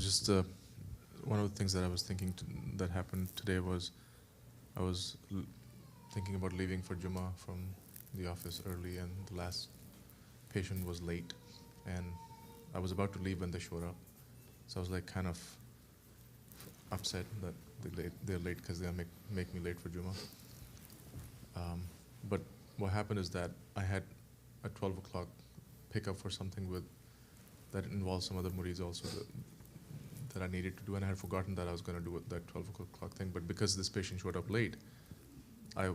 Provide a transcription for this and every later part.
was just one of the things that I was thinking that happened today was I was thinking about leaving for Juma from the office early, and the last patient was late, and I was about to leave when they showed up. So I was like kind of upset that they're late because they'll make me late for Juma. But what happened is that I had a 12 o'clock pickup for something that involved some other murids also that I needed to do, and I had forgotten that I was going to do that 12 o'clock thing. But because this patient showed up late, I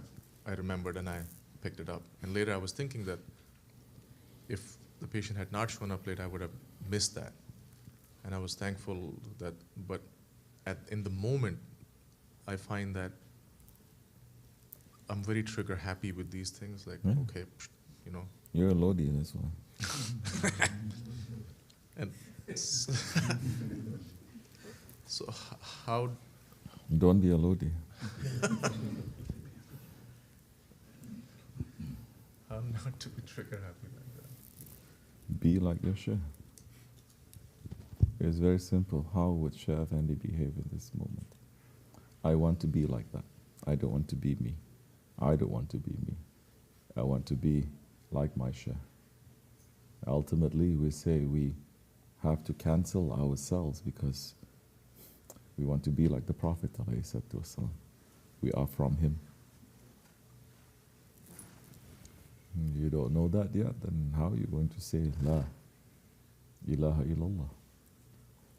remembered and I picked it up. And later I was thinking that if the patient had not shown up late, I would have missed that. And I was thankful that, but in the moment, I find that I'm very trigger happy with these things. Like, okay, you know. You're a Lodi, that's why. And so how? Don't be a Lodi. How not to be trigger happy like that? Be like your Sheikh. It's very simple. How would Sheikh Effendi behave in this moment? I want to be like that. I don't want to be me. I don't want to be me. I want to be like my Sheikh. Ultimately, we say we have to cancel ourselves because we want to be like the Prophet ﷺ. We are from him. You don't know that yet, then how are you going to say La ilaha illallah?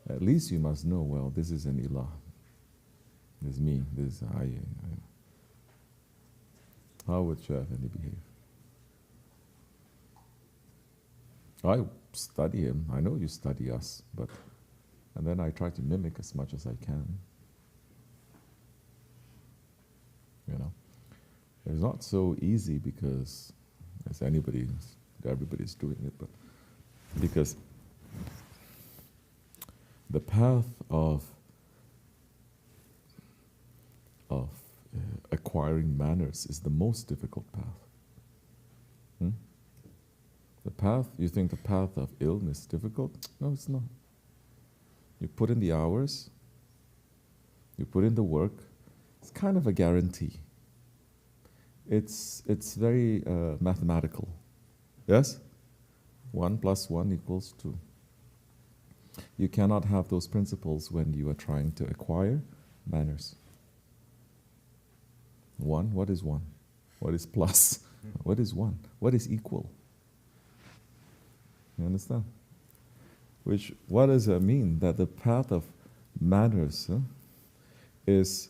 At least you must know, well, this is an ilah. This is me, this is I. How would Shaykh Effendi behave? I study him. I know you study us, and then I try to mimic as much as I can. You know, it's not so easy because, as everybody's doing it, but because the path of acquiring manners is the most difficult path. The path, you think the path of ilm is difficult? No, it's not. You put in the hours, you put in the work, it's kind of a guarantee. It's very mathematical. Yes? 1 + 1 = 2. You cannot have those principles when you are trying to acquire manners. 1, what is 1? What is plus? What is 1? What is equal? You understand? What does that mean? That the path of manners is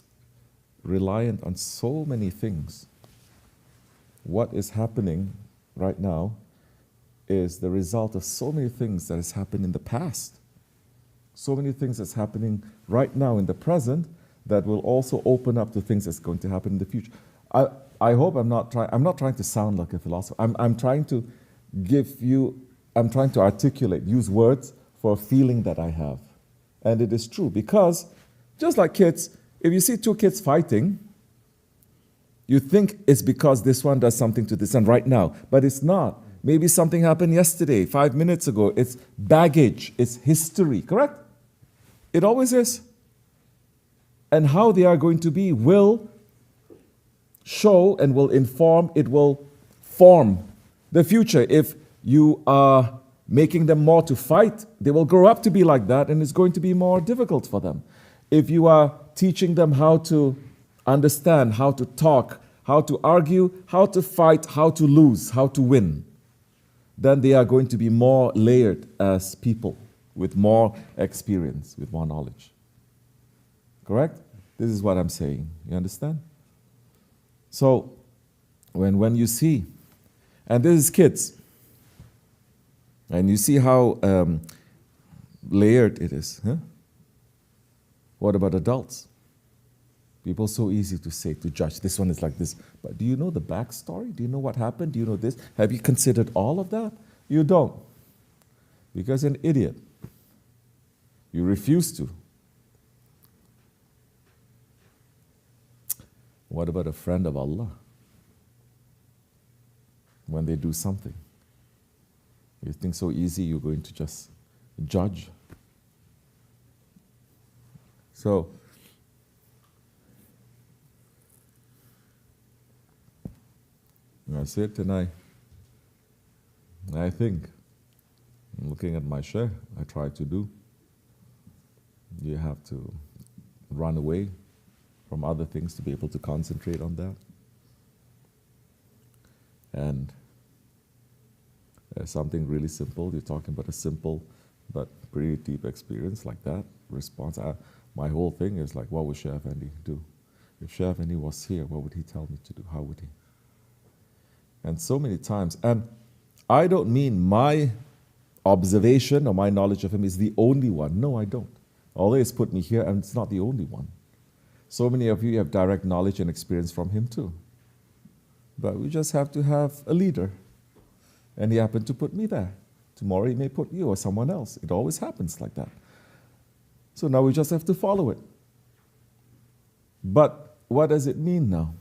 reliant on so many things. What is happening right now is the result of so many things that has happened in the past. So many things that's happening right now in the present that will also open up to things that's going to happen in the future. I hope I'm not trying to sound like a philosopher. I'm trying to articulate, use words for a feeling that I have. And it is true because, just like kids, if you see 2 kids fighting, you think it's because this one does something to this one right now, but it's not. Maybe something happened yesterday, 5 minutes ago. It's baggage, it's history, correct? It always is. And how they are going to be will show and will inform, it will form the future. If you are making them more to fight, they will grow up to be like that, and it's going to be more difficult for them. If you are teaching them how to understand, how to talk, how to argue, how to fight, how to lose, how to win, then they are going to be more layered as people with more experience, with more knowledge. Correct? This is what I'm saying. You understand? So, when you see, and this is kids, and you see how layered it is. Huh? What about adults? People so easy to say, to judge. This one is like this. But do you know the backstory? Do you know what happened? Do you know this? Have you considered all of that? You don't. Because you're an idiot. You refuse to. What about a friend of Allah? When they do something, you think so easy you're going to just judge. So, I sit and I think, looking at my share, I try to do. You have to run away from other things to be able to concentrate on that. And something really simple, you're talking about a simple but pretty deep experience like that, response. My whole thing is like, what would Chef Andy do? If Chef Andy was here, what would he tell me to do? How would he? And so many times, and I don't mean my observation or my knowledge of him is the only one. No, I don't. Although he's put me here, and it's not the only one. So many of you have direct knowledge and experience from him too. But we just have to have a leader. And he happened to put me there. Tomorrow he may put you or someone else. It always happens like that. So now we just have to follow it. But what does it mean now?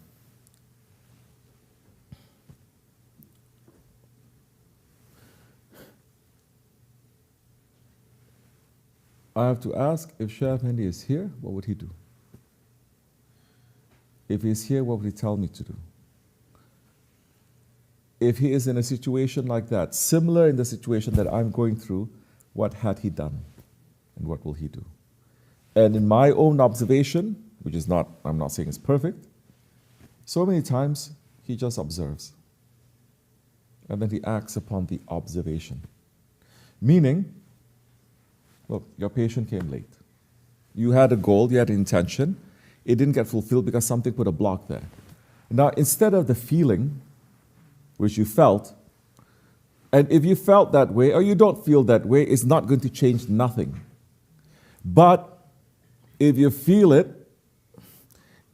I have to ask, if Chef Andy is here, what would he do? If he's here, what would he tell me to do? If he is in a situation like that, similar in the situation that I'm going through, what had he done? And what will he do? And in my own observation, which is not, I'm not saying it's perfect, so many times he just observes. And then he acts upon the observation. Meaning, look, your patient came late. You had a goal, you had an intention. It didn't get fulfilled because something put a block there. Now, instead of the feeling, which you felt, and if you felt that way or you don't feel that way, it's not going to change nothing. But if you feel it,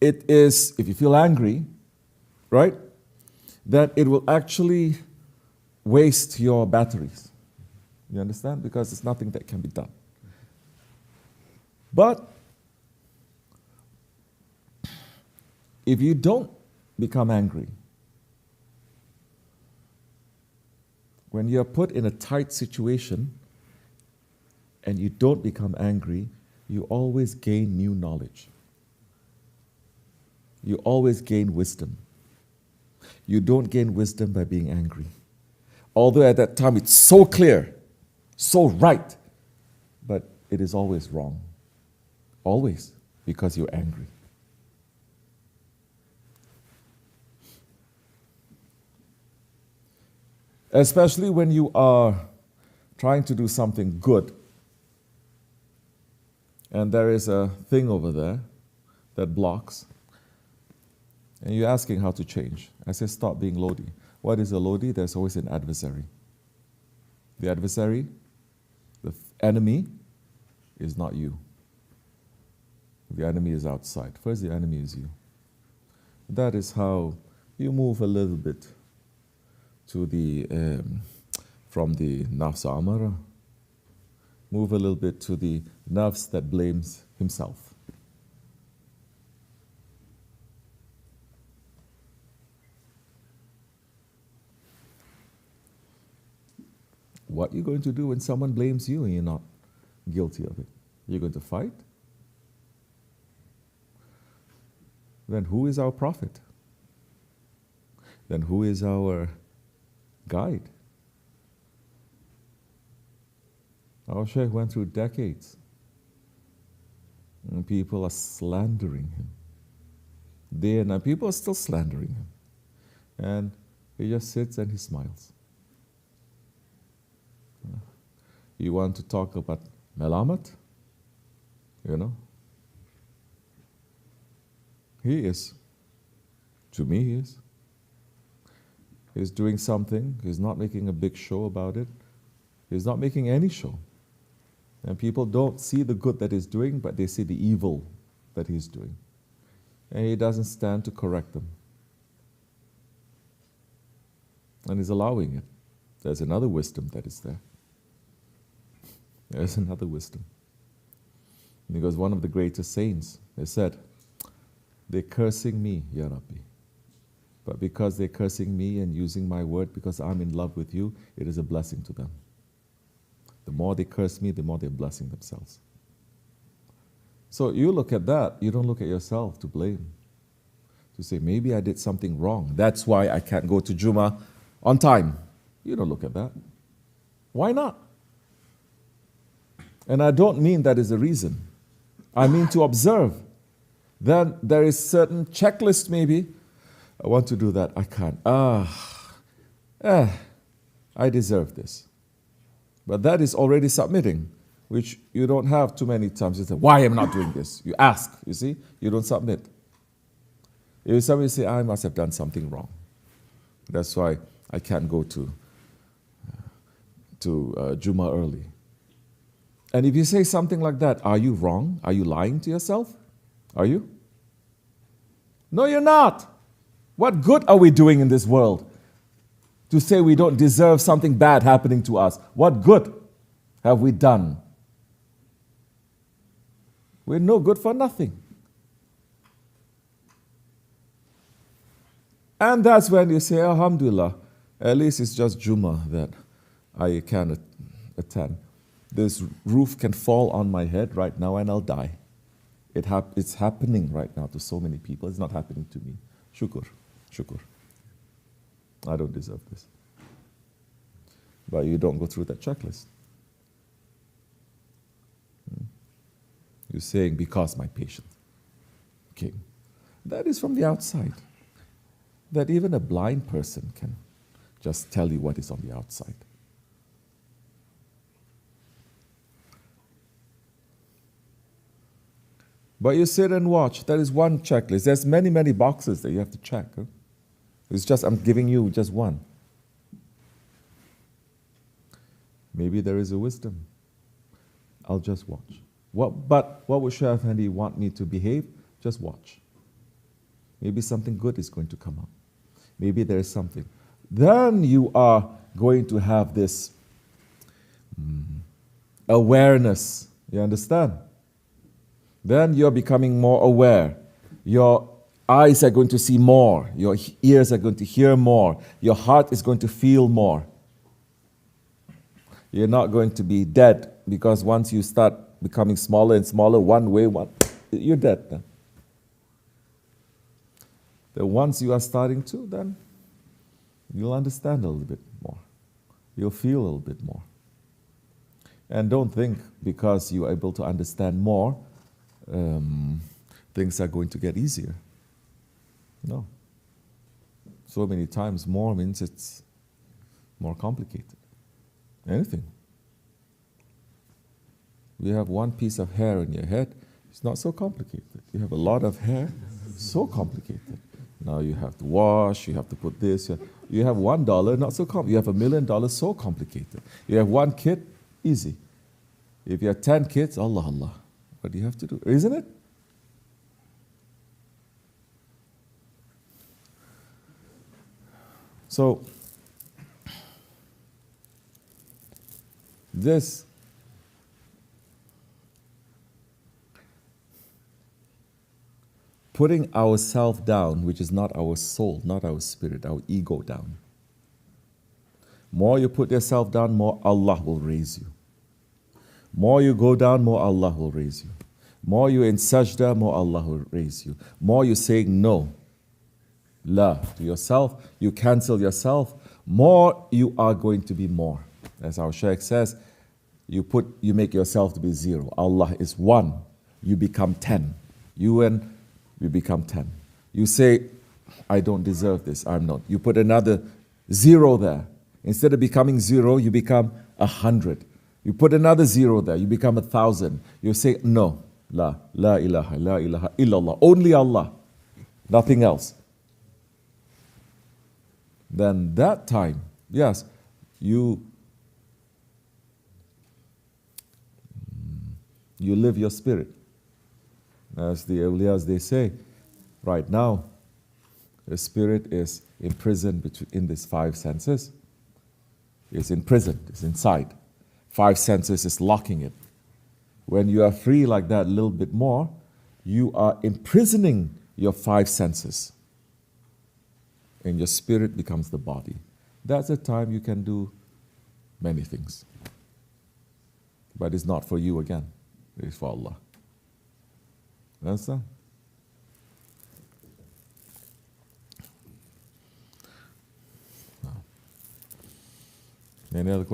it is, if you feel angry, right, that it will actually waste your batteries. You understand? Because there's nothing that can be done. But if you don't become angry, when you're put in a tight situation and you don't become angry, you always gain new knowledge. You always gain wisdom. You don't gain wisdom by being angry. Although at that time it's so clear, so right, but it is always wrong. Always, because you're angry. Especially when you are trying to do something good, and there is a thing over there that blocks, and you're asking how to change. I say, stop being Lodi. What is a Lodi? There's always an adversary. The adversary, the enemy, is not you. The enemy is outside. First, the enemy is you. That is how you move a little bit to the from the nafs amara, move a little bit to the nafs that blames himself. What are you going to do when someone blames you and you're not guilty of it? You're going to fight? Then who is our prophet? Then who is our guide? Our Shaykh went through decades and people are slandering him. Day and night, people are still slandering him. And he just sits and he smiles. You want to talk about Melamat? You know? He is. To me, he is. He's doing something. He's not making a big show about it. He's not making any show. And people don't see the good that he's doing, but they see the evil that he's doing. And he doesn't stand to correct them. And he's allowing it. There's another wisdom that is there. There's another wisdom. Because one of the greatest saints, they said, they're cursing me, Ya Rabbi. But because they're cursing me and using my word, because I'm in love with you, it is a blessing to them. The more they curse me, the more they're blessing themselves. So you look at that, you don't look at yourself to blame. To say, maybe I did something wrong. That's why I can't go to Juma on time. You don't look at that. Why not? And I don't mean that is the reason. I mean to observe. Then there is certain checklist maybe. I want to do that. I can't. I deserve this. But that is already submitting, which you don't have too many times. You say, why am I not doing this? You ask, you see? You don't submit. If somebody say, I must have done something wrong. That's why I can't go to Juma early. And if you say something like that, are you wrong? Are you lying to yourself? Are you? No, you're not. What good are we doing in this world? To say we don't deserve something bad happening to us. What good have we done? We're no good for nothing. And that's when you say, Alhamdulillah, at least it's just Juma that I can attend. This roof can fall on my head right now and I'll die. It's happening right now to so many people. It's not happening to me. Shukr, shukr. I don't deserve this. But you don't go through that checklist. You're saying, because my patient came. That is from the outside. That even a blind person can just tell you what is on the outside. But you sit and watch. There is one checklist. There's many, many boxes that you have to check. Huh? It's just, I'm giving you just one. Maybe there is a wisdom. I'll just watch. But what would Shaykh Effendi want me to behave? Just watch. Maybe something good is going to come up. Maybe there is something. Then you are going to have this awareness. You understand? Then you're becoming more aware. Your eyes are going to see more. Your ears are going to hear more. Your heart is going to feel more. You're not going to be dead, because once you start becoming smaller and smaller, you're dead then. Then once you are starting to, then you'll understand a little bit more. You'll feel a little bit more. And don't think because you are able to understand more, things are going to get easier. No. So many times more means it's more complicated. Anything. You have one piece of hair in your head, it's not so complicated. You have a lot of hair, so complicated. Now you have to wash, you have to put this. You have $1, not so complicated. You have $1 million, so complicated. You have one kid, easy. If you have 10 kids, Allah, Allah. What do you have to do? Isn't it? So, this putting ourselves down, which is not our soul, not our spirit, our ego down. More you put yourself down, more Allah will raise you. More you go down, more Allah will raise you. More you in sajda, more Allah will raise you. More you saying no, la, to yourself, you cancel yourself, more you are going to be more. As our Shaykh says, you make yourself to be 0. Allah is 1, you become 10. You become 10. You say, I don't deserve this, I'm not. You put another 0 there. Instead of becoming 0, you become 100. You put another 0 there, you become 1,000. You say, no, la ilaha illallah, only Allah, nothing else. Then that time, yes, you live your spirit. As the awliyas, they say, right now, the spirit is imprisoned in these 5 senses. It's imprisoned, it's inside. 5 senses is locking it. When you are free like that a little bit more, you are imprisoning your 5 senses. And your spirit becomes the body. That's the time you can do many things. But it's not for you again. It's for Allah. Understand? Any other questions?